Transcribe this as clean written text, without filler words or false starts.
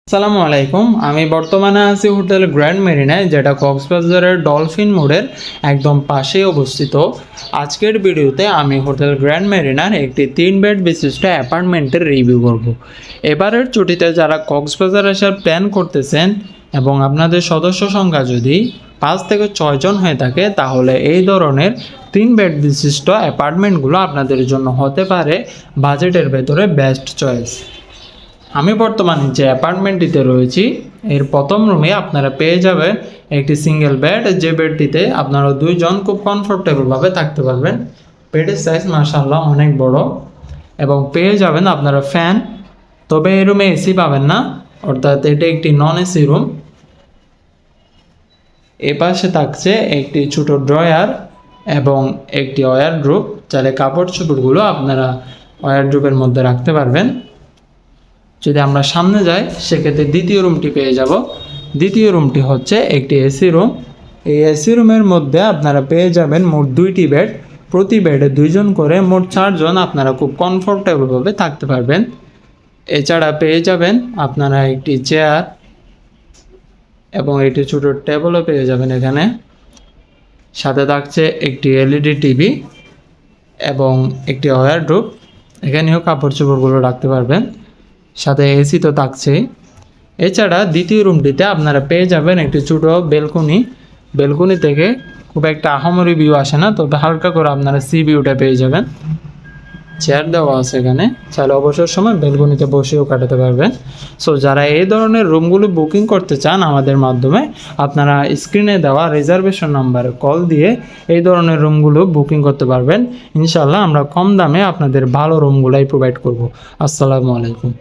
আসসালামু আলাইকুম। আমি বর্তমানে আছি হোটেল গ্র্যান্ড মেরিনায়, যেটা কক্সবাজারের ডলফিন মোড়ের একদম পাশেই অবস্থিত। আজকের ভিডিওতে আমি হোটেল গ্র্যান্ড মেরিনার একটি 3 বেড বিশিষ্ট অ্যাপার্টমেন্টের রিভিউ করব। এবারের ছুটিতে যারা কক্সবাজার আসার প্ল্যান করতেছেন এবং আপনাদের সদস্য সংখ্যা যদি 5 থেকে 6 জন হয়ে থাকে, তাহলে এই ধরনের 3 বেড বিশিষ্ট অ্যাপার্টমেন্টগুলো আপনাদের জন্য হতে পারে বাজেটের ভেতরে বেস্ট চয়েস। আমি বর্তমানে যে অ্যাপার্টমেন্টটিতে রয়েছি, এর প্রথম রুমে আপনারা পেয়ে যাবেন একটি সিঙ্গেল বেড, যে বেডটিতে আপনারা 2 জন খুব কমফোর্টেবলভাবে থাকতে পারবেন। বেডের সাইজ মাশাআল্লাহ অনেক বড়, এবং পেয়ে যাবেন আপনারা ফ্যান। তবে এই রুমে এসি পাবেন না, অর্থাৎ এটি একটি নন এসি রুম। এ পাশে থাকছে একটি ছোট ড্রয়ার এবং একটি ওয়ারড্রোব, যাতে কাপড় চোপড়গুলো আপনারা ওয়ারড্রোবের মধ্যে রাখতে পারবেন। যদি আমরা সামনে যাই, সেক্ষেত্রে দ্বিতীয় রুমটি পেয়ে যাব। দ্বিতীয় রুমটি হচ্ছে একটি এসি রুম। এই এসি রুমের মধ্যে আপনারা পেয়ে যাবেন মোট 2টি বেড, প্রতি বেডে 2 জন করে, মোট 4 জন আপনারা খুব কমফোর্টেবলভাবে থাকতে পারবেন। এছাড়া পেয়ে যাবেন আপনারা একটি চেয়ার এবং একটি ছোটো টেবিলও পেয়ে যাবেন এখানে। সাথে থাকছে একটি এলইডি টিভি এবং একটি ওয়ারড্রোব, এখানেও কাপড় চোপড়গুলো রাখতে পারবেন। সাথে এসি তো থাকছেই। এছাড়া দ্বিতীয় রুমটিতে আপনারা পেয়ে যাবেন একটি ছোটো বেলকনি থেকে খুব একটা আহামরি ভিউ আসে না, তবে হালকা করে আপনারা সি ভিউটা পেয়ে যাবেন। চেয়ার দেওয়া আছে এখানে, চাইলে অবসর সময় বেলকনিতে বসেও কাটাতে পারবেন। সো যারা এই ধরনের রুমগুলো বুকিং করতে চান আমাদের মাধ্যমে, আপনারা স্ক্রিনে দেওয়া রিজার্ভেশন নাম্বারে কল দিয়ে এই ধরনের রুমগুলো বুকিং করতে পারবেন। ইনশাআল্লাহ আমরা কম দামে আপনাদের ভালো রুমগুলাই প্রোভাইড করব। আসসালামু আলাইকুম।